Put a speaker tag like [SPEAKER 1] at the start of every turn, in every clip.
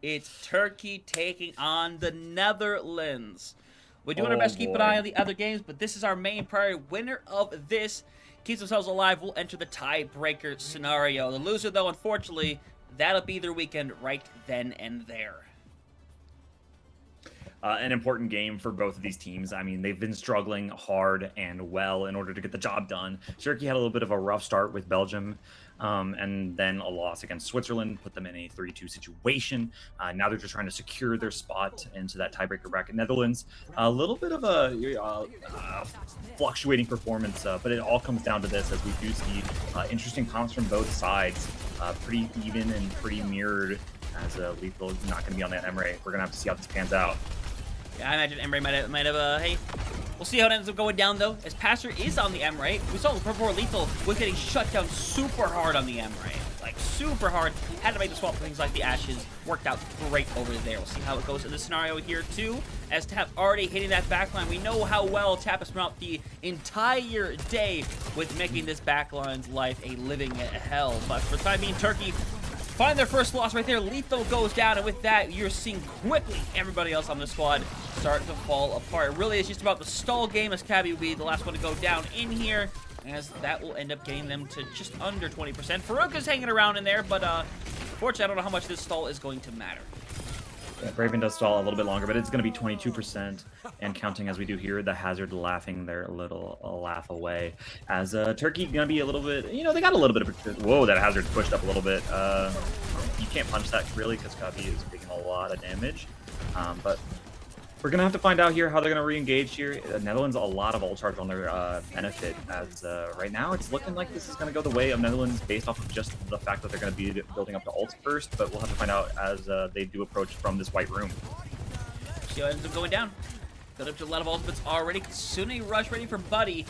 [SPEAKER 1] It's Turkey taking on the Netherlands. We're doing our best to keep an eye on the other games, but this is our main priority. Winner of this keeps themselves alive will enter the tiebreaker scenario. The loser, though, unfortunately, that'll be their weekend right then and there.
[SPEAKER 2] An important game for both of these teams. I mean, they've been struggling hard and well in order to get the job done. Turkey had a little bit of a rough start with Belgium, and then a loss against Switzerland put them in a 3-2 situation. Now they're just trying to secure their spot into that tiebreaker bracket. Netherlands, a little bit of a fluctuating performance, but it all comes down to this, as we do see interesting comps from both sides. Pretty even and pretty mirrored, as Lethal is not going to be on that EMEA. We're going to have to see how this pans out.
[SPEAKER 1] Yeah, I imagine EMEA might have, hey, we'll see how it ends up going down, though, as Pastor is on the EMEA. We saw before Lethal was getting shut down super hard on the EMEA. Like, super hard. Had to make the swap for things like the Ashes. Worked out great over there. We'll see how it goes in this scenario here, too, as Tap already hitting that backline. We know how well Tap has throughout the entire day with making this backline's life a living hell. But for the time being, Turkey find their first loss right there. Lethal goes down, and with that, you're seeing quickly everybody else on the squad start to fall apart. It really is just about the stall game, as Cabby will be the last one to go down in here, as that will end up getting them to just under 20%. Farouk is hanging around in there, but fortunately, I don't know how much this stall is going to matter.
[SPEAKER 2] Yeah, Braven does stall a little bit longer, but it's going to be 22% and counting as we do here. The Hazard laughing their little laugh away. As Turkey going to be a little bit, you know, they got a little bit of, whoa, that Hazard pushed up a little bit. You can't punch that really because Kabi is taking a lot of damage. But we're going to have to find out here how they're going to re-engage here. The Netherlands, a lot of ult charge on their benefit, as right now it's looking like this is going to go the way of Netherlands based off of just the fact that they're going to be building up the ults first, but we'll have to find out as they do approach from this white room.
[SPEAKER 1] See how it ends up going down. Got up to a lot of ultimates already. Sune rush ready for Buddy.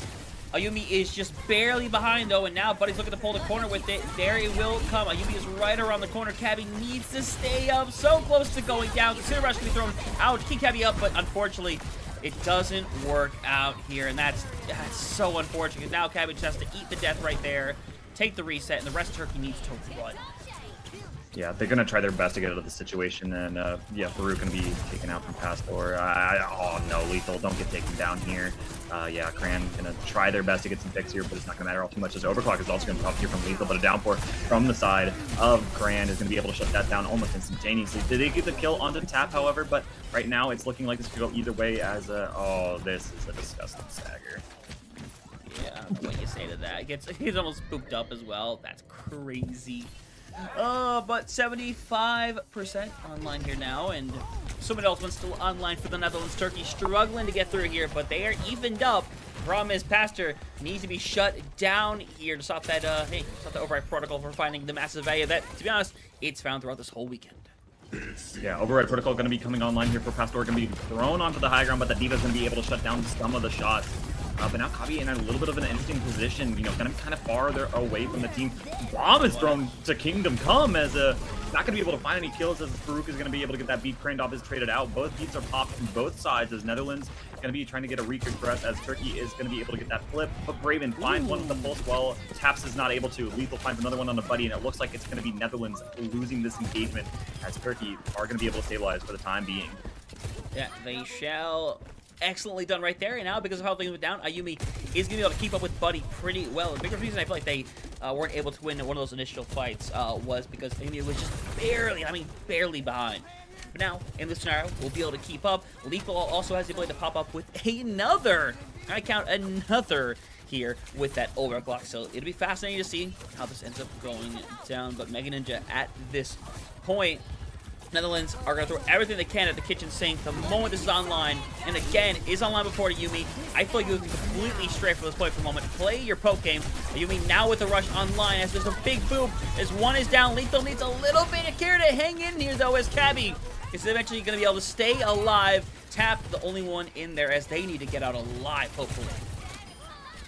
[SPEAKER 1] Ayumi is just barely behind, though, and now Buddy's looking to pull the corner with it. There it will come. Ayumi is right around the corner. Cabby needs to stay up. So close to going down. The Sune rush can be thrown out to keep Cabby up, but unfortunately, it doesn't work out here, and that's so unfortunate, because now Cabby just has to eat the death right there, take the reset, and the rest of Turkey needs to run.
[SPEAKER 2] Yeah, they're going to try their best to get out of the situation, and yeah, Farouk going to be taken out from Pastor. Oh no, Lethal, don't get taken down here. Yeah, Cran going to try their best to get some picks here, but it's not going to matter all too much, as Overclock is also going to pop here from Lethal, but a downpour from the side of Cran is going to be able to shut that down almost instantaneously. Did they get the kill onto Tap, however, but right now it's looking like this could go either way, as, oh, this is a disgusting stagger.
[SPEAKER 1] Yeah, what you say to that. He's almost spooked up as well. That's crazy. But 75% online here now, and Summit Ultimate's still online for the Netherlands. Turkey struggling to get through here, but they are evened up. Problem is, Pastor needs to be shut down here to stop that, stop the override protocol for finding the massive value that, to be honest, it's found throughout this whole weekend.
[SPEAKER 2] Yeah, override protocol going to be coming online here for Pastor, going to be thrown onto the high ground, but the Diva's going to be able to shut down some of the shots. But now Kabi in a little bit of an interesting position, you know, kind of farther away from the team. Bomb is thrown to Kingdom Come, as not going to be able to find any kills, as Farouk is going to be able to get that beat craned off, is traded out. Both beats are popped from both sides, as Netherlands going to be trying to get a recongress, as Turkey is going to be able to get that flip. But Braven finds one with the pulse well. Taps is not able to. Lethal finds another one on the Buddy, and it looks like it's going to be Netherlands losing this engagement, as Turkey are going to be able to stabilize for the time being.
[SPEAKER 1] Yeah, they shall. Excellently done right there, and now because of how things went down, Ayumi is going to be able to keep up with Buddy pretty well. The bigger reason I feel like they weren't able to win one of those initial fights was because Ayumi was just barely behind. But now, in this scenario, we'll be able to keep up. Lethal also has the ability to pop up with another, I count another here with that overclock, so it'll be fascinating to see how this ends up going down. But Mega Ninja at this point, Netherlands are going to throw everything they can at the kitchen sink the moment this is online. And again, is online before Yumi. I feel like you can completely stray from this point for a moment. Play your poke game. Yumi now with the rush online, as there's a big boop as one is down. Lethal needs a little bit of care to hang in here, though, as Cabby is eventually going to be able to stay alive. Tap, the only one in there, as they need to get out alive, hopefully.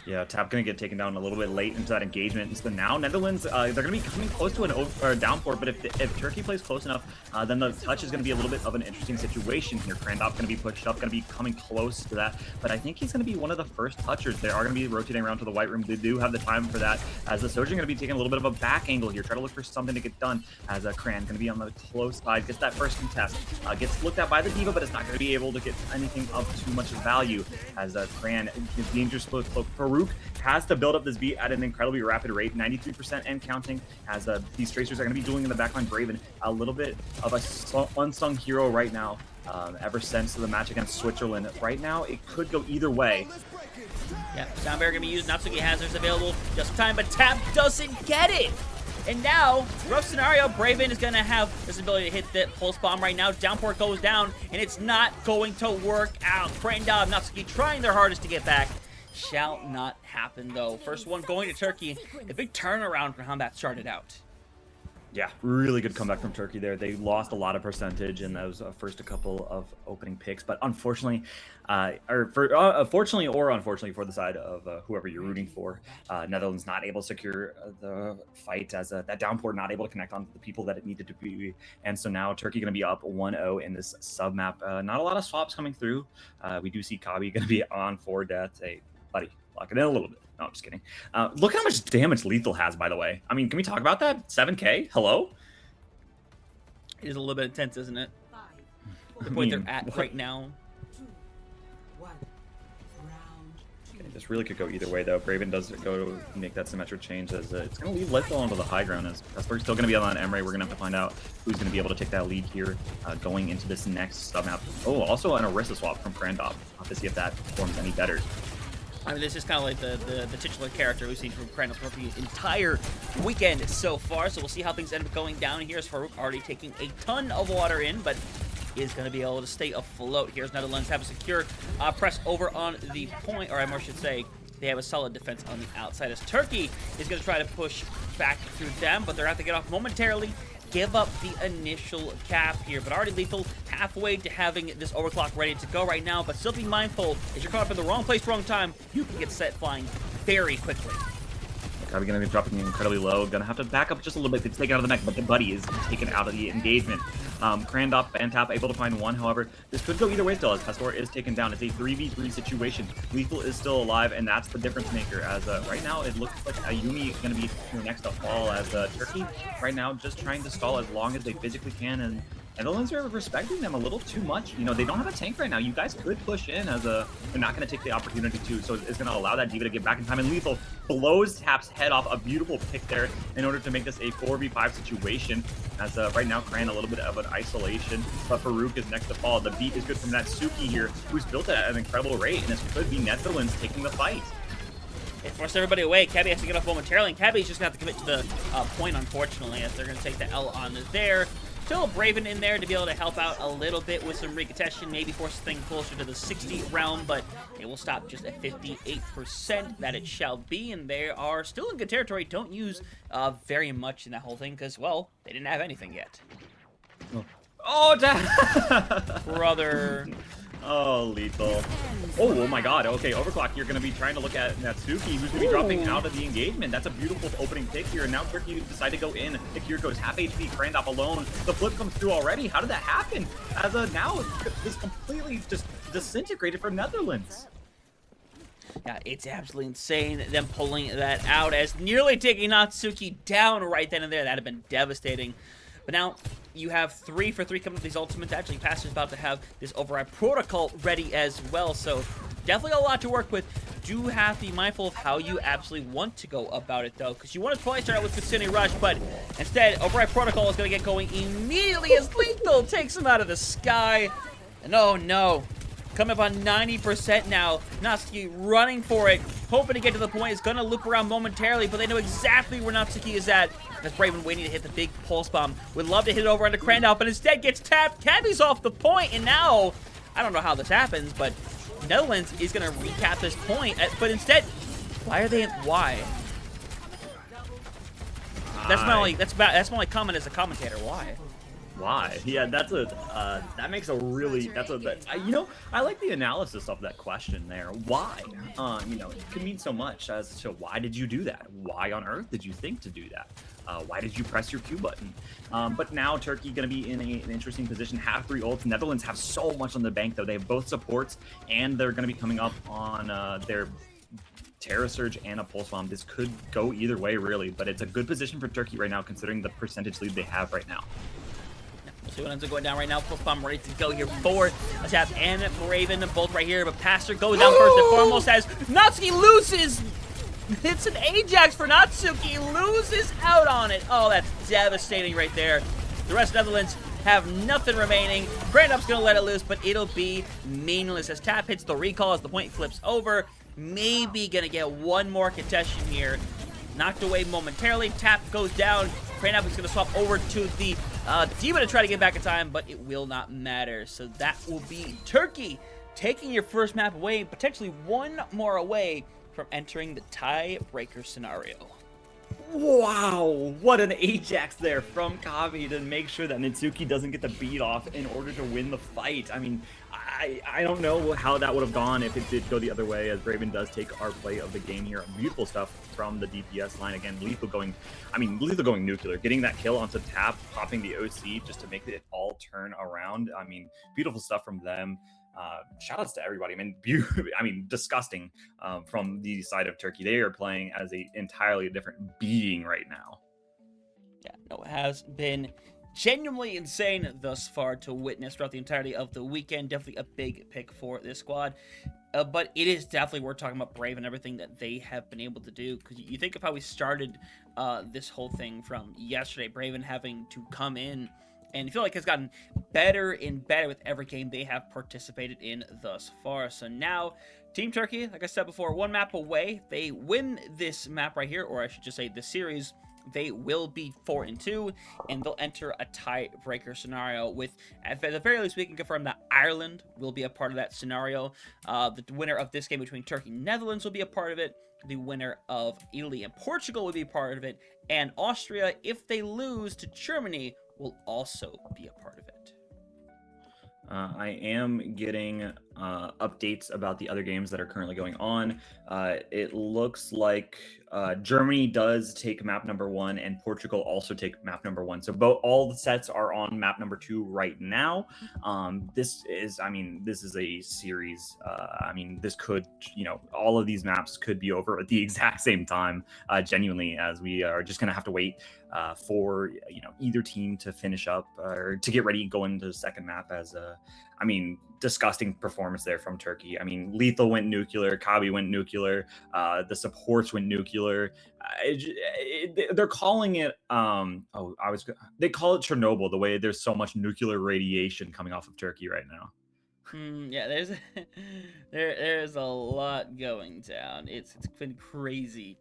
[SPEAKER 2] Yeah, Tap gonna get taken down a little bit late into that engagement. And so now Netherlands, they're gonna be coming close to a downpour, but if Turkey plays close enough, then the touch is gonna be a little bit of an interesting situation here. Krandop gonna be pushed up, gonna be coming close to that, but I think he's gonna be one of the first touchers. They are gonna be rotating around to the white room. They do have the time for that, as the Sojourn gonna be taking a little bit of a back angle here, try to look for something to get done, as Kran gonna be on the close side, gets that first contest, gets looked at by the Diva, but it's not gonna be able to get anything of too much value, as Kran is dangerous close. Farouk has to build up this beat at an incredibly rapid rate, 93% and counting, as these Tracers are going to be doing in the backline. Braven, a little bit of a unsung hero right now, ever since the match against Switzerland. Right now, it could go either way.
[SPEAKER 1] Yeah, Soundbear going to be used. Natsuki hazards available just in time, but Tap doesn't get it. And now, rough scenario, Braven is going to have this ability to hit the pulse bomb right now. Downpour goes down, and it's not going to work out. Krandov, Natsuki trying their hardest to get back. Shall not happen, though. First one going to Turkey. A big turnaround from how that started out.
[SPEAKER 2] Yeah, really good comeback from Turkey there. They lost a lot of percentage in those first a couple of opening picks, but unfortunately, fortunately or unfortunately for the side of whoever you're rooting for, Netherlands not able to secure the fight, as that downpour not able to connect on the people that it needed to be. And so now Turkey going to be up 1-0 in this sub map. Not a lot of swaps coming through. We do see Kabi going to be on for death. Hey, buddy, lock it in a little bit. No, I'm just kidding. Look how much damage Lethal has, by the way. I mean, can we talk about that? 7K? Hello?
[SPEAKER 1] It is a little bit intense, isn't it? The point they're at right now.
[SPEAKER 2] Okay, this really could go either way, though. Braven does go to make that symmetric change, as it's going to leave Lethal onto the high ground, as Vesper's still going to be on Emre. We're going to have to find out who's going to be able to take that lead here going into this next sub map. Oh, also an Orisa swap from Krandov. I'll have to see if that performs any better.
[SPEAKER 1] I mean, this is kind of like the titular character we've seen from Krandov for the entire weekend so far, so we'll see how things end up going down here, as Farouk already taking a ton of water in, but is going to be able to stay afloat here, as Netherlands have a secure press over on the point, or I should say, they have a solid defense on the outside, as Turkey is going to try to push back through them, but they're going to have to get off momentarily, give up the initial cap here, but already Lethal halfway to having this overclock ready to go right now, but still be mindful, if you're caught up in the wrong place, wrong time, you can get set flying very quickly.
[SPEAKER 2] Probably going to be dropping incredibly low. Going to have to back up just a little bit. It's taken out of the mech, but the buddy is taken out of the engagement. Krandop and Tap able to find one. However, this could go either way still, as Pastor is taken down. It's a 3v3 situation. Lethal is still alive, and that's the difference maker, as right now it looks like Ayumi is going to be next to fall, as Turkey right now just trying to stall as long as they physically can, and Netherlands are respecting them a little too much. You know, they don't have a tank right now. You guys could push in, as they're not going to take the opportunity to, so it's going to allow that Diva to get back in time, and Lethal blows Tap's head off. A beautiful pick there in order to make this a 4v5 situation, as right now Kran a little bit of an isolation, but Farouk is next to fall. The beat is good from that Suki here, who's built at an incredible rate, and this could be Netherlands taking the fight.
[SPEAKER 1] It forced everybody away. Cabby has to get off momentarily, and Cabby's just going to have to commit to the point, unfortunately, as they're going to take the L on there. Still Braven in there to be able to help out a little bit with some recontestation, maybe force the thing closer to the 60 realm, but it will stop just at 58% that it shall be, and they are still in good territory. Don't use very much in that whole thing, because, well, they didn't have anything yet.
[SPEAKER 2] Oh, damn!
[SPEAKER 1] Brother.
[SPEAKER 2] Oh, Lethal. Oh my god. Okay, Overclock, you're going to be trying to look at Natsuki, who's going to be dropping out of the engagement. That's a beautiful opening pick here, and now Turkey decide to go in. Akir goes half HP, Krandop alone. The flip comes through already. How did that happen? As now it's completely just disintegrated for Netherlands.
[SPEAKER 1] Yeah, it's absolutely insane, them pulling that out, as nearly taking Natsuki down right then and there. That'd have been devastating. But now you have 3 for 3 coming with these ultimates. Actually, Pastor's about to have this override protocol ready as well. So definitely a lot to work with. Do have to be mindful of how you absolutely want to go about it, though, because you want to twice start out with Vicinity Rush, but instead, override protocol is going to get going immediately as Lethal takes him out of the sky. And oh no, coming up on 90% now. Natsuki running for it, hoping to get to the point. Is going to loop around momentarily, but they know exactly where Natsuki is at. As Braven waiting to hit the big pulse bomb. Would love to hit it over onto Krandov, but instead gets tapped. Cabby's off the point, and now, I don't know how this happens, but Netherlands is going to recap this point. But instead, why are they in, why? That's my only comment as a commentator. Why?
[SPEAKER 2] Why? Yeah, that's a that makes a really I like the analysis of that question there. Why? It could mean so much as to why did you do that? Why on earth did you think to do that? Why did you press your Q button? But now Turkey going to be in an interesting position. Have 3 ults. Netherlands have so much on the bank though. They have both supports, and they're going to be coming up on their Terra Surge and a Pulse Bomb. This could go either way, really, but it's a good position for Turkey right now, considering the percentage lead they have right now.
[SPEAKER 1] We'll see what ends up going down right now. Pulse Bomb ready to go here for Azap and Raven, both right here, but Pastor goes down first and foremost as Natsuki loses. It's an Ajax for Natsuki, loses out on it. Oh, that's devastating right there. The rest of Netherlands have nothing remaining. Brandup's gonna let it loose, but it'll be meaningless as Tap hits the recall as the point flips over. Maybe gonna get one more contestation here. Knocked away momentarily. Tap goes down. Brandup is gonna swap over to the D.Va to try to get back in time, but it will not matter. So that will be Turkey taking your first map away, potentially one more away from entering the tiebreaker scenario.
[SPEAKER 2] Wow, what an Ajax there from Kavi to make sure that Natsuki doesn't get the beat off in order to win the fight. I mean, I don't know how that would have gone if it did go the other way, as Raven does take our play of the game here. Beautiful stuff from the DPS line. Again, Lethal going nuclear, getting that kill onto Tap, popping the OC just to make it all turn around. I mean, beautiful stuff from them. Shout outs to everybody. I mean, disgusting from the side of Turkey. They are playing as a entirely different being right now.
[SPEAKER 1] Yeah, no, it has been genuinely insane thus far to witness throughout the entirety of the weekend. Definitely a big pick for this squad. But it is definitely worth talking about Brave and everything that they have been able to do. Because you think of how we started this whole thing from yesterday, Braven having to come in, and I feel like it's gotten better and better with every game they have participated in thus far. So now, Team Turkey, like I said before, one map away. They win this map right here, or I should just say this series, they will be 4-2, and they'll enter a tiebreaker scenario with, at the very least, we can confirm that Ireland will be a part of that scenario. The winner of this game between Turkey and Netherlands will be a part of it. The winner of Italy and Portugal will be a part of it. And Austria, if they lose to Germany, will also be a part of it.
[SPEAKER 2] I am getting updates about the other games that are currently going on. It looks like Germany does take map number 1 and Portugal also take map number 1. So all the sets are on map number 2 right now. This is a series. This could, all of these maps could be over at the exact same time, genuinely, as we are just going to have to wait for, either team to finish up or to get ready going into the second map as disgusting performance there from Turkey. Lethal went nuclear, Kabi went nuclear, the supports went nuclear. They're calling it, they call it Chernobyl, the way there's so much nuclear radiation coming off of Turkey right now.
[SPEAKER 1] Yeah, there's a lot going down. It's been crazy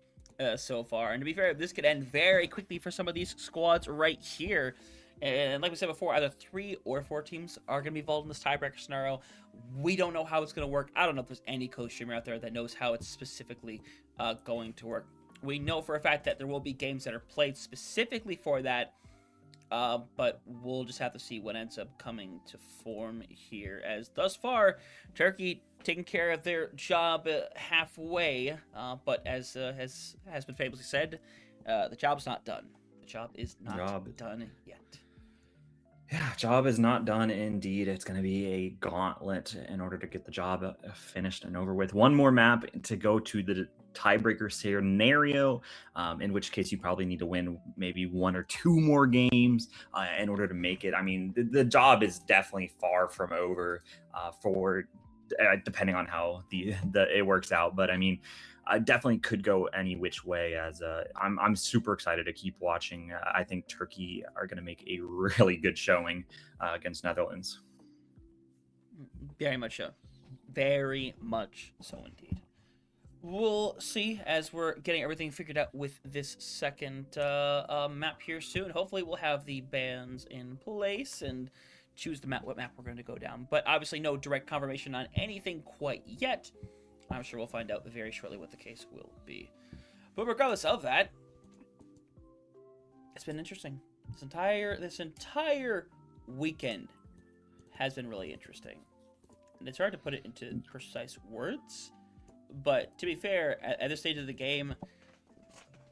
[SPEAKER 1] so far. And to be fair, this could end very quickly for some of these squads right here. And like we said before, either 3 or 4 teams are going to be involved in this tiebreaker scenario. We don't know how it's going to work. I don't know if there's any coach streamer out there that knows how it's specifically going to work. We know for a fact that there will be games that are played specifically for that, but we'll just have to see what ends up coming to form here. As thus far, Turkey taking care of their job halfway, but as has been famously said, the job's not done. The job is not done yet.
[SPEAKER 2] Yeah, job is not done indeed. It's going to be a gauntlet in order to get the job finished and over with. One more map to go to the tiebreaker scenario, in which case you probably need to win maybe 1 or 2 more games in order to make it. The job is definitely far from over for depending on how it works out. But I definitely could go any which way, as I'm super excited to keep watching. I think Turkey are going to make a really good showing against Netherlands.
[SPEAKER 1] Very much so. Very much so indeed. We'll see as we're getting everything figured out with this second map here soon. Hopefully we'll have the bans in place and choose what map we're going to go down. But obviously no direct confirmation on anything quite yet. I'm sure we'll find out very shortly what the case will be. But regardless of that, it's been interesting. This entire weekend has been really interesting. And it's hard to put it into precise words, but to be fair, at this stage of the game,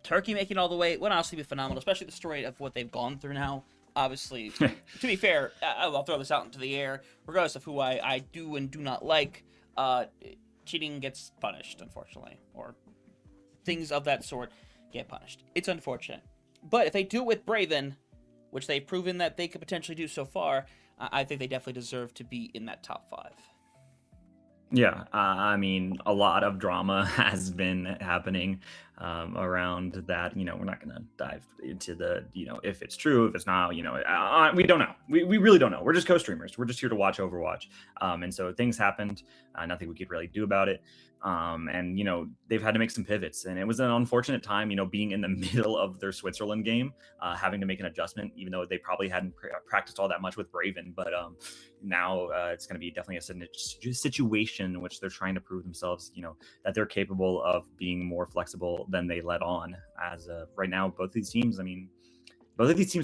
[SPEAKER 1] Turkey making it all the way would honestly be phenomenal, especially the story of what they've gone through now. Obviously, to be fair, I'll throw this out into the air, regardless of who I do and do not like, cheating gets punished, unfortunately, or things of that sort get punished. It's unfortunate. But if they do it with Braven, which they've proven that they could potentially do so far, I think they definitely deserve to be in that top 5.
[SPEAKER 2] Yeah, I mean, a lot of drama has been happening around that. We're not going to dive into the, if it's true, if it's not, we don't know. We really don't know. We're just co-streamers. We're just here to watch Overwatch. And so things happened. Nothing we could really do about it. And, they've had to make some pivots. And it was an unfortunate time, being in the middle of their Switzerland game, having to make an adjustment, even though they probably hadn't practiced all that much with Braven. But now it's going to be definitely a situation in which they're trying to prove themselves, that they're capable of being more flexible than they let on. As right now, both of these teams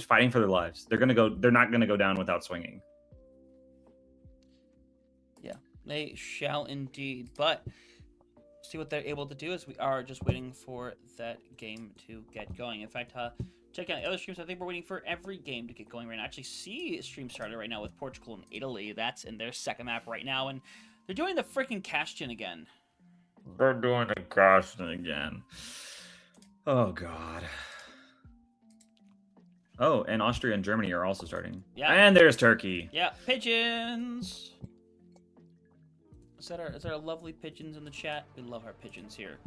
[SPEAKER 2] fighting for their lives. They're not going to go down without swinging.
[SPEAKER 1] Yeah, they shall indeed. But see what they're able to do is we are just waiting for that game to get going. In fact, check out the other streams. I think we're waiting for every game to get going right now. I actually see a stream started right now with Portugal and Italy. That's in their second map right now, and they're doing the freaking Castion again.
[SPEAKER 2] They're doing the Castion again. Oh, God. Oh, and Austria and Germany are also starting.
[SPEAKER 1] Yeah.
[SPEAKER 2] And there's Turkey.
[SPEAKER 1] Yeah, pigeons. Is that our lovely pigeons in the chat? We love our pigeons here.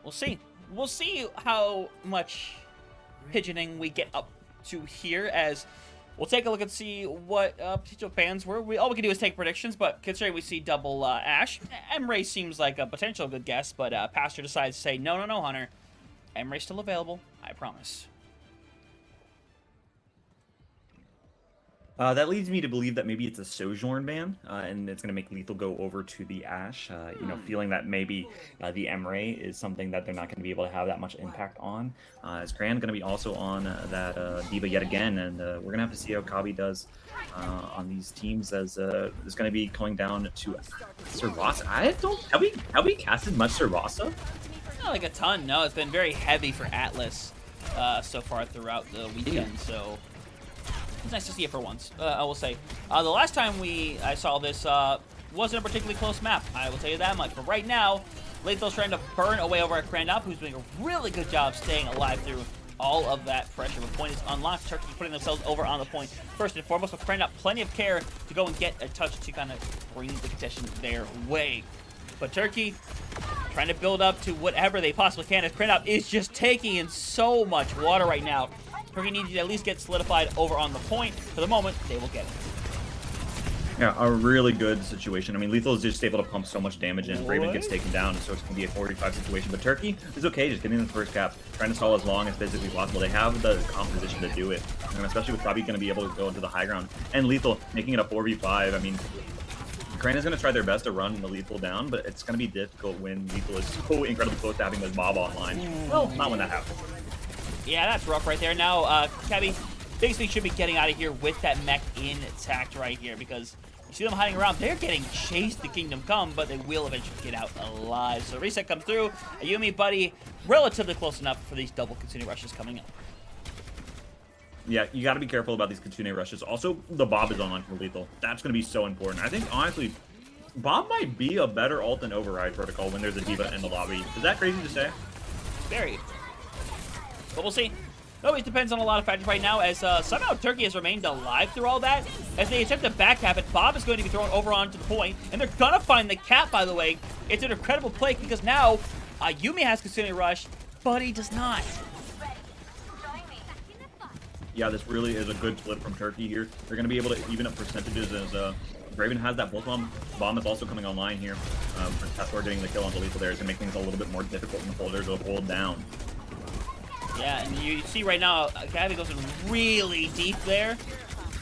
[SPEAKER 1] We'll see. We'll see how much pigeoning we get up to here, as we'll take a look and see what potential bans were. All we can do is take predictions, but considering we see double Ashe, Emre seems like a potential good guess, but Pastor decides to say, no, Hunter. Emre's still available, I promise.
[SPEAKER 2] That leads me to believe that maybe it's a Sojourn ban, and it's going to make Lethal go over to the Ashe, feeling that maybe the Emre is something that they're not going to be able to have that much impact on. Is Grand going to be also on that D.Va yet again, and we're going to have to see how Kabi does on these teams, as it's going to be going down to Servasa. Have we casted much Servasa?
[SPEAKER 1] Not like a ton, no. It's been very heavy for Atlas so far throughout the weekend, so it's nice to see it for once, I will say. The last time I saw this wasn't a particularly close map, I will tell you that much. But right now, Lethal's trying to burn away over at Krandop, who's doing a really good job staying alive through all of that pressure. The point is unlocked. Turkey putting themselves over on the point first and foremost, with Krandop plenty of care to go and get a touch to kind of bring the contention their way. But Turkey trying to build up to whatever they possibly can, as Krandop is just taking in so much water right now. Turkey needs to at least get solidified over on the point. For the moment, they will get it.
[SPEAKER 2] Yeah, a really good situation. I mean, Lethal is just able to pump so much damage in. Raven gets taken down, so it's going to be a 45 situation. But Turkey is okay, just getting the first cap, trying to stall as long as physically possible. They have the composition to do it, and especially with Kabi going to be able to go into the high ground. And Lethal making it a 4v5. I mean, Crane is going to try their best to run the Lethal down, but it's going to be difficult when Lethal is so incredibly close to having this mob online. Well, not when that happens.
[SPEAKER 1] Yeah, that's rough right there. Now, Kabi basically should be getting out of here with that mech intact right here, because you see them hiding around. They're getting chased to Kingdom Come, but they will eventually get out alive. So reset comes through. Ayumi, buddy, relatively close enough for these double Kitsune rushes coming up.
[SPEAKER 2] Yeah, you got to be careful about these Kitsune rushes. Also, the Bob is online for Lethal. That's going to be so important. I think, honestly, Bob might be a better ult than Override Protocol when there's a D.Va in the lobby. Is that crazy to say?
[SPEAKER 1] Very. But we'll see. It always depends on a lot of factors right now, as somehow Turkey has remained alive through all that. As they attempt to backcap it, Bob is going to be thrown over onto the point, and they're going to find the cap, by the way. It's an incredible play, because now Yumi has Kitsune Rush, but he does not.
[SPEAKER 2] Yeah, this really is a good split from Turkey here. They're going to be able to even up percentages, as Raven has that bolt bomb. Bomb is also coming online here. Pastor getting the kill on the Lethal there is going to make things a little bit more difficult in the holders to hold down.
[SPEAKER 1] Yeah, and you see right now, Kabi goes in really deep there.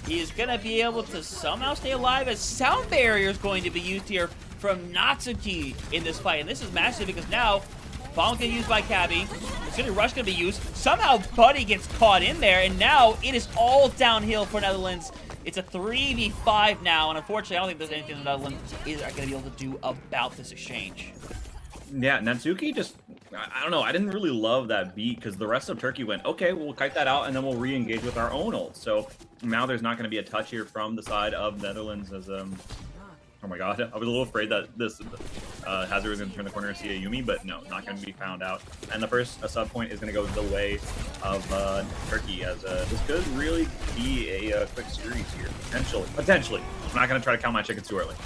[SPEAKER 1] He's going to be able to somehow stay alive, as Sound Barrier is going to be used here from Natsuki in this fight. And this is massive, because now Bomb's gonna be used by Cabby. It's gonna rush, gonna be used. Somehow Buddy gets caught in there, and now it is all downhill for Netherlands. It's a 3v5 now, and unfortunately, I don't think there's anything the Netherlands is going to be able to do about this exchange.
[SPEAKER 2] Yeah, Natsuki just, I don't know, I didn't really love that beat because the rest of Turkey went, okay, we'll kite that out and then we'll re-engage with our own ult. So now there's not going to be a touch here from the side of Netherlands as, oh my god, I was a little afraid that this Hazard was going to turn the corner and see a Yumi, but no, not going to be found out. And the first sub point is going to go the way of Turkey as this could really be a quick series here, potentially. I'm not going to try to count my chickens too early.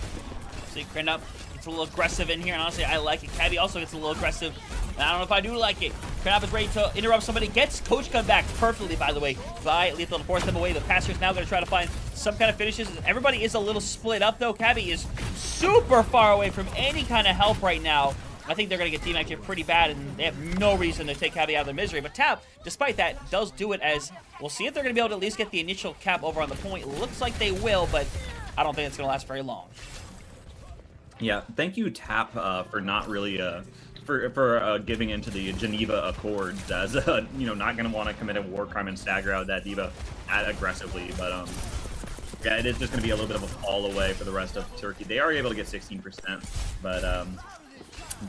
[SPEAKER 1] See, Crin up. It's a little aggressive in here, and honestly, I like it. Cabby also gets a little aggressive, and I don't know if I do like it. Crab is ready to interrupt somebody. Gets Coach come back perfectly, by the way, by Lethal to force them away. The passer's now going to try to find some kind of finishes. Everybody is a little split up, though. Cabby is super far away from any kind of help right now. I think they're going to get team here pretty bad, and they have no reason to take Cabby out of their misery. But Tap, despite that, does do it as we'll see if they're going to be able to at least get the initial cap over on the point. Looks like they will, but I don't think it's going to last very long.
[SPEAKER 2] Yeah, thank you, Tap, for not really for giving into the Geneva Accords as you know, not going to want to commit a war crime and stagger out that diva aggressively. But yeah, it is just going to be a little bit of a fall away for the rest of Turkey. They are able to get 16%, but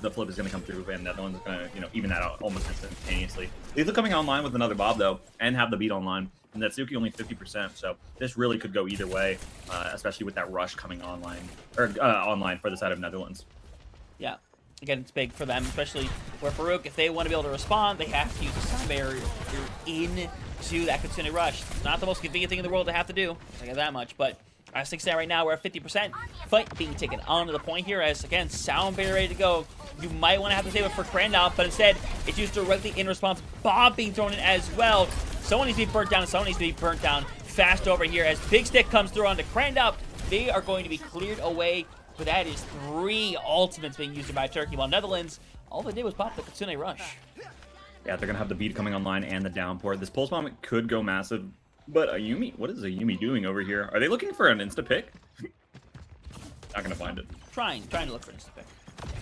[SPEAKER 2] the flip is going to come through, and Netherlands is going to, you know, even that out almost instantaneously. Lethal coming online with another Bob though, and have the beat online. And Natsuki only 50%, so this really could go either way, especially with that rush coming online, or online for the side of Netherlands.
[SPEAKER 1] Yeah, again, it's big for them, especially where Farouk, if they want to be able to respond, they have to use the sound barrier into that Kitsune rush. It's not the most convenient thing in the world to have to do, I get that much, but as things stand right now, we're at 50%. Fight being taken onto the point here as, again, sound barrier ready to go. You might want to have to save it for Crandall, but instead, it's used directly in response. Bob being thrown in as well. Someone needs to be burnt down, and someone needs to be burnt down fast over here as Big Stick comes through onto Crandall. They are going to be cleared away, but that is 3 ultimates being used by Turkey, while Netherlands, all they did was pop the Kitsune rush.
[SPEAKER 2] Yeah, they're going to have the beat coming online and the downpour. This pulse bomb could go massive, but Ayumi, what is Ayumi doing over here? Are they looking for an insta-pick? Not going to find it.
[SPEAKER 1] Trying to look for an insta-pick.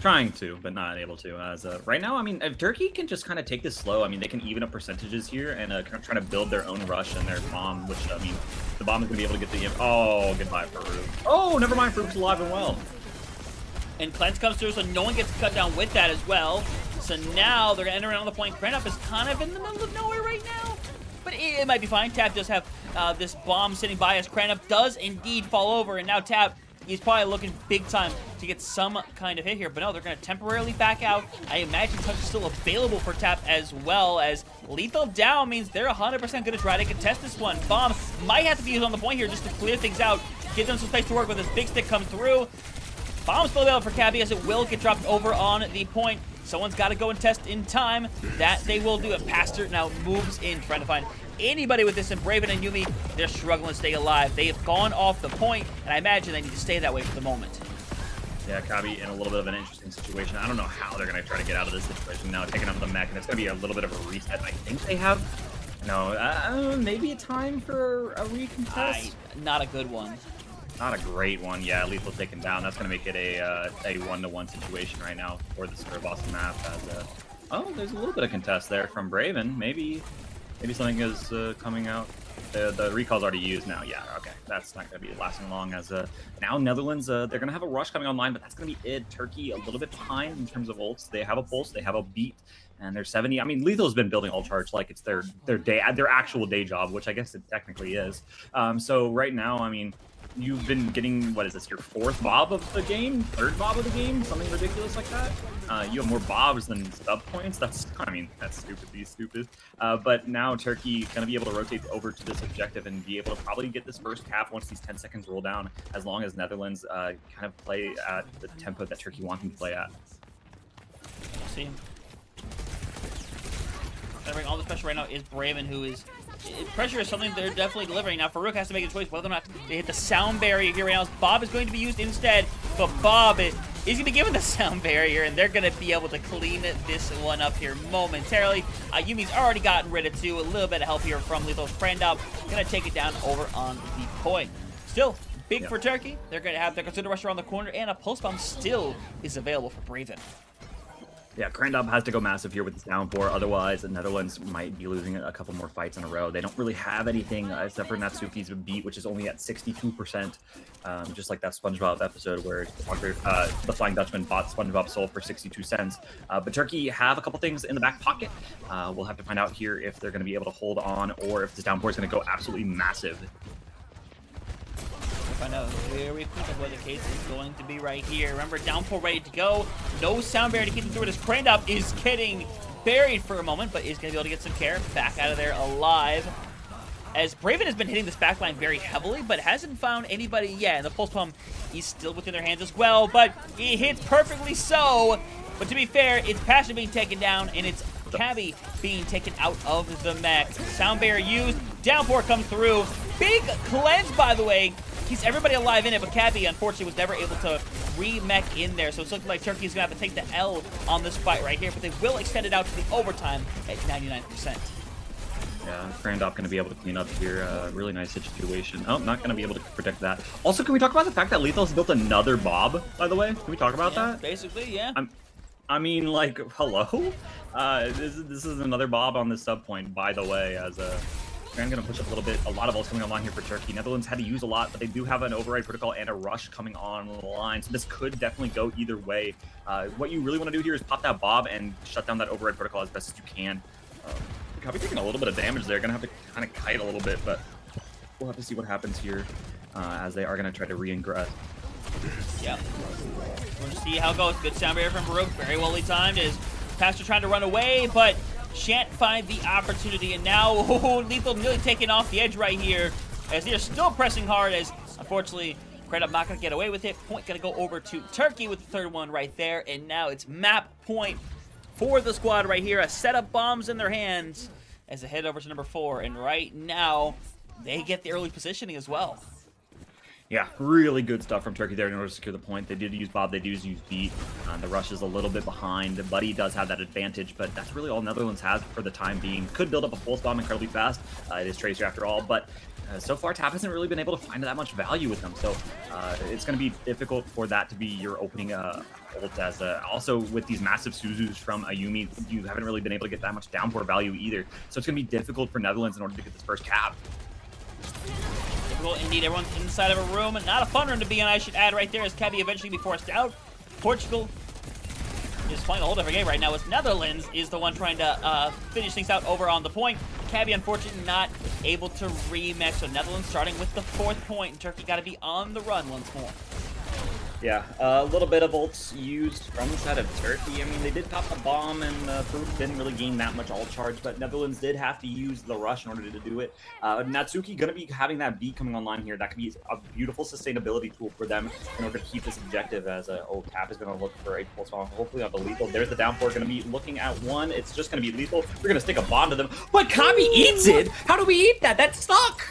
[SPEAKER 2] Trying to, but not able to. As right now, I mean, if Turkey can just kind of take this slow, I mean, they can even up percentages here and kind of try to build their own rush and their bomb, which, I mean, the bomb is going to be able to get the... Oh, goodbye, Farouk. Oh, never mind, Farouk's alive and well.
[SPEAKER 1] And Cleanse comes through, so no one gets cut down with that as well. So now they're going to enter around the point. Crandup is kind of in the middle of nowhere right now, but it might be fine. Tap does have this bomb sitting by as Crandup does indeed fall over, and now Tap... He's probably looking big time to get some kind of hit here, but no, they're going to temporarily back out. I imagine touch is still available for Tap as well, as lethal down means they're 100% going to try to contest this one. Bomb might have to be used on the point here just to clear things out, give them some space to work with as Big Stick comes through. Bomb's still available for Cabby as it will get dropped over on the point. Someone's got to go and test in time. That they will do. And Pastor now moves in, trying to find anybody with this, and Braven and Yumi, they're struggling to stay alive. They have gone off the point, and I imagine they need to stay that way for the moment.
[SPEAKER 2] Yeah, Kabi in a little bit of an interesting situation. I don't know how they're going to try to get out of this situation now, taking up the mech, and it's going to be a little bit of a reset. I think they have, no, maybe a time for a recontest?
[SPEAKER 1] Not a good one.
[SPEAKER 2] Not a great one. Yeah, lethal taken down. That's going to make it a 1-to-1 situation right now for the sort of Boston map. As oh, there's a little bit of contest there from Braven. Maybe something is coming out. The recall's already used now. Yeah, okay. That's not going to be lasting long as now Netherlands, they're going to have a rush coming online, but that's going to be it. Turkey a little bit behind in terms of ults. They have a pulse, they have a beat, and they're 70. I mean, Lethal's been building ult charge like it's their actual day job, which I guess it technically is. So right now, I mean, you've been getting, what is this, your 4th Bob of the game? 3rd Bob of the game? Something ridiculous like that? You have more Bobs than sub points? That's stupid. But now Turkey going to be able to rotate over to this objective and be able to probably get this first cap once these 10 seconds roll down, as long as Netherlands kind of play at the tempo that Turkey wants them to play at.
[SPEAKER 1] See, bring all the pressure right now is Braven, who is... Pressure is something they're definitely delivering. Now, Farouk has to make a choice whether or not they hit the sound barrier here right now. Bob is going to be used instead, but Bob is going to be given the sound barrier, and they're going to be able to clean this one up here momentarily. Yumi's already gotten rid of 2. A little bit of help here from Lethal's Crandall. Going to take it down over on the point. Still, big for Turkey. They're going to have their Consider Rush around the corner, and a Pulse Bomb still is available for Braven.
[SPEAKER 2] Yeah, Krandop has to go massive here with his downpour. Otherwise, the Netherlands might be losing a couple more fights in a row. They don't really have anything except for Natsuki's beat, which is only at 62%. Just like that SpongeBob episode where the Flying Dutchman bought SpongeBob's soul for 62 cents. But Turkey have a couple things in the back pocket. We'll have to find out here if they're going to be able to hold on or if this downpour is going to go absolutely massive.
[SPEAKER 1] Find out very quick of what the case is going to be right here. Remember, downpour ready to go. No sound barrier to keep him through it as Krandop is getting buried for a moment, but is going to be able to get some care. Back out of there alive. As Braven has been hitting this backline very heavily, but hasn't found anybody yet. And the pulse pump is still within their hands as well, but it hits perfectly so. But to be fair, it's Passion being taken down, and it's Cabby being taken out of the mech. Sound barrier used. Downpour comes through. Big cleanse, by the way. Keeps everybody alive in it, but Cabby, unfortunately, was never able to re-mech in there. So it's looking like Turkey's going to have to take the L on this fight right here, but they will extend it out to the overtime at 99%.
[SPEAKER 2] Yeah, Krandop going to be able to clean up here. Really nice situation. Oh, not going to be able to protect that. Also, can we talk about the fact that Lethal's built another Bob, by the way? Can we talk about that?
[SPEAKER 1] Basically, yeah.
[SPEAKER 2] I mean, like, hello? This is another Bob on this sub point, by the way, as I'm going to push up a little bit. A lot of ults coming online here for Turkey. Netherlands had to use a lot, but they do have an override protocol and a rush coming online, so this could definitely go either way. What you really want to do here is pop that Bob and shut down that override protocol as best as you can. Probably taking a little bit of damage there. Going to have to kind of kite a little bit, but we'll have to see what happens here as they are going to try to re-ingress.
[SPEAKER 1] Yeah. We'll just see how it goes. Good sound barrier from Baruch. Very well timed as Pastor trying to run away, but shan't find the opportunity. And now Lethal nearly taking off the edge right here as they're still pressing hard as, unfortunately, Krandop not going to get away with it. Point going to go over to Turkey with the third one right there. And now it's map point for the squad right here. A set of bombs in their hands as they head over to number 4. And right now, they get the early positioning as well.
[SPEAKER 2] Yeah, really good stuff from Turkey there in order to secure the point. They did use Bob, they did use Beat. The rush is a little bit behind. Buddy does have that advantage, but that's really all Netherlands has for the time being. Could build up a pulse bomb incredibly fast. It is Tracer after all, but so far Tap hasn't really been able to find that much value with them. So it's going to be difficult for that to be your opening ult, as also with these massive Suzus from Ayumi, you haven't really been able to get that much downpour value either. So it's going to be difficult for Netherlands in order to get this first cap.
[SPEAKER 1] Indeed, everyone's inside of a room. Not a fun room to be in, I should add right there, as Cabby eventually be forced out. Portugal is playing a whole different game right now, as Netherlands is the one trying to finish things out over on the point. Cabby, unfortunately, not able to remix. So Netherlands starting with the 4th point, and Turkey got to be on the run once more.
[SPEAKER 2] Yeah, a little bit of ults used from the side of Turkey. I mean, they did pop a bomb, and Farouk didn't really gain that much ult charge, but Netherlands did have to use the rush in order to do it. Natsuki going to be having that beat coming online here. That could be a beautiful sustainability tool for them in order to keep this objective, as Tap is going to look for a pulse bomb, hopefully on the lethal. There's the downpour, going to be looking at one. It's just going to be lethal. We're going to stick a bomb to them, but Kabi eats it! How do we eat that? That's stuck!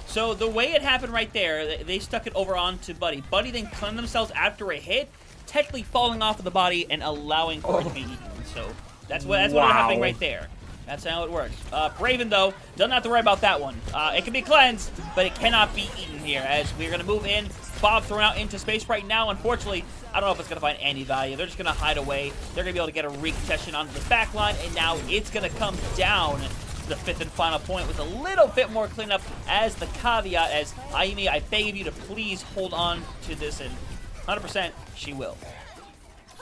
[SPEAKER 1] So the way it happened right there, they stuck it over onto Buddy. Buddy then cleansed themselves after a hit, technically falling off of the body and allowing for it to be eaten. So that's what ended up happening right there. That's how it works. Braven, though, doesn't have to worry about that one. It can be cleansed, but it cannot be eaten here, as we're going to move in. Bob thrown out into space right now. Unfortunately, I don't know if it's going to find any value. They're just going to hide away. They're going to be able to get a recontestation onto the back line, and now it's going to come down the 5th and final point with a little bit more cleanup as the caveat, as Ayumi, I beg of you to please hold on to this, and 100% she will.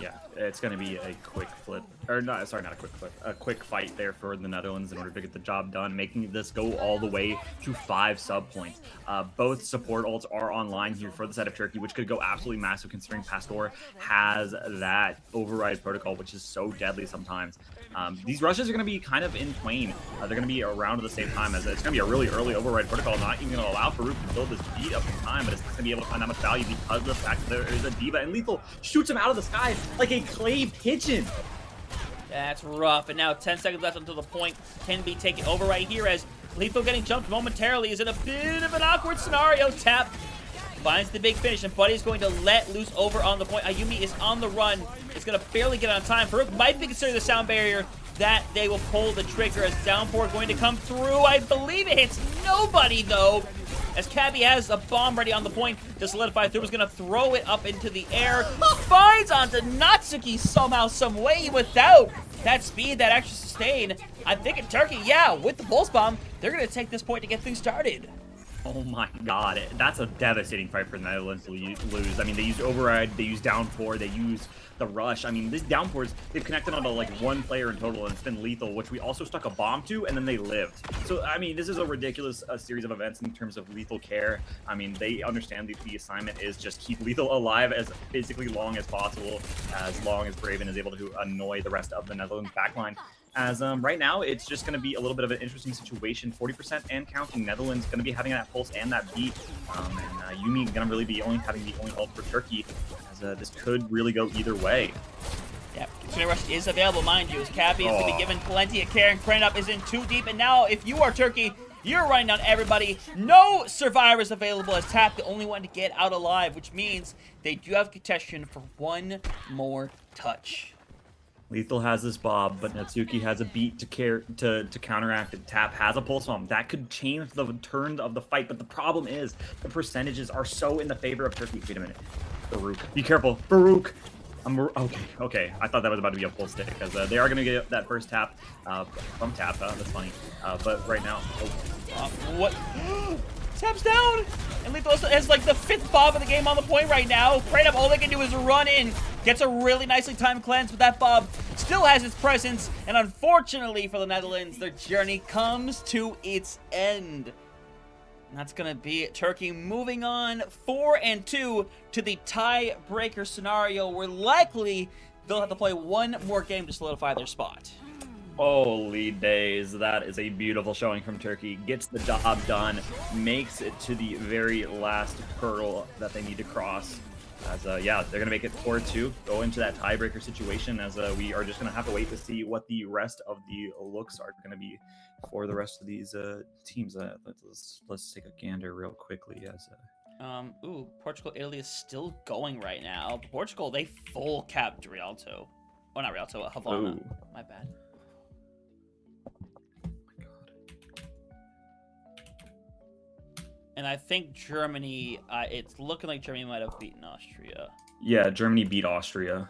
[SPEAKER 2] Yeah, it's going to be a quick flip, or not, sorry, not a quick flip, a quick fight there for the Netherlands in order to get the job done, making this go all the way to 5 sub points. Both support ults are online here for the side of Turkey, which could go absolutely massive considering Pastor has that override protocol, which is so deadly sometimes. These rushes are going to be kind of in twain. They're going to be around at the same time, as it's going to be a really early override protocol, not even going to allow Farouk to build this beat up in time, but it's not going to be able to find that much value because of the fact that there is a diva, and Lethal shoots him out of the sky like a clay pigeon.
[SPEAKER 1] That's rough, and now 10 seconds left until the point can be taken over right here, as Lethal getting jumped momentarily is in a bit of an awkward scenario. Tap finds the big finish, and Buddy's going to let loose over on the point. Ayumi is on the run. It's going to barely get on time. Farouk might be considered the sound barrier that they will pull the trigger, as downpour going to come through. I believe it hits nobody, though. as Cabby has a bomb ready on the point to solidify. Through is going to throw it up into the air. Finds onto Natsuki somehow, some way, without that speed, that extra sustain. I think in Turkey, yeah, with the Pulse Bomb, they're going to take this point to get things started.
[SPEAKER 2] Oh my god, that's a devastating fight for the Netherlands to lose. I mean, they used Override, they used Downpour, they used the Rush. I mean, these Downpours, they've connected onto like one player in total, and it's been lethal, which we also stuck a bomb to, and then they lived. So, I mean, this is a ridiculous series of events in terms of lethal care. I mean, they understand the assignment is just keep lethal alive as basically long as possible, as long as Braven is able to annoy the rest of the Netherlands backline. As right now, it's just going to be a little bit of an interesting situation. 40% and counting. Netherlands going to be having that pulse and that beat. And Yumi going to really be having the only ult for Turkey, as this could really go either way.
[SPEAKER 1] Yeah, Tsunami Rush is available, mind you, as Cappy is going to be given plenty of care, and Cranup is in too deep. And now, if you are Turkey, you're running down everybody. No survivors available, as Tap the only one to get out alive, which means they do have contention for one more touch.
[SPEAKER 2] Lethal has this Bob, but Natsuki has a beat to counteract it. Tap has a pulse bomb. That could change the turn of the fight, but the problem is the percentages are so in the favor of Turkey. Wait a minute. Farouk. Be careful. Farouk. Okay. I thought that was about to be a full stick, because they are going to get that first tap from Tap. That's funny. But right now...
[SPEAKER 1] What? Tap's down! And Lethal has like the 5th Bob of the game on the point right now. Cranup, all they can do is run in. Gets a really nicely timed cleanse, but that Bob still has its presence. And unfortunately for the Netherlands, their journey comes to its end. And that's going to be Turkey moving on 4-2 to the tiebreaker scenario, where likely they'll have to play one more game to solidify their spot.
[SPEAKER 2] Holy days, that is a beautiful showing from Turkey. Gets the job done, makes it to the very last hurdle that they need to cross. As, yeah, they're going to make it 4-2, go into that tiebreaker situation, as we are just going to have to wait to see what the rest of the looks are going to be for the rest of these teams. Let's take a gander real quickly. As
[SPEAKER 1] ooh, Portugal, Italy is still going right now. Portugal, they full capped Rialto. Oh, not Rialto, Havana.
[SPEAKER 2] Ooh.
[SPEAKER 1] My bad. And I think Germany, it's looking like Germany might have beaten Austria.
[SPEAKER 2] Yeah, Germany beat Austria.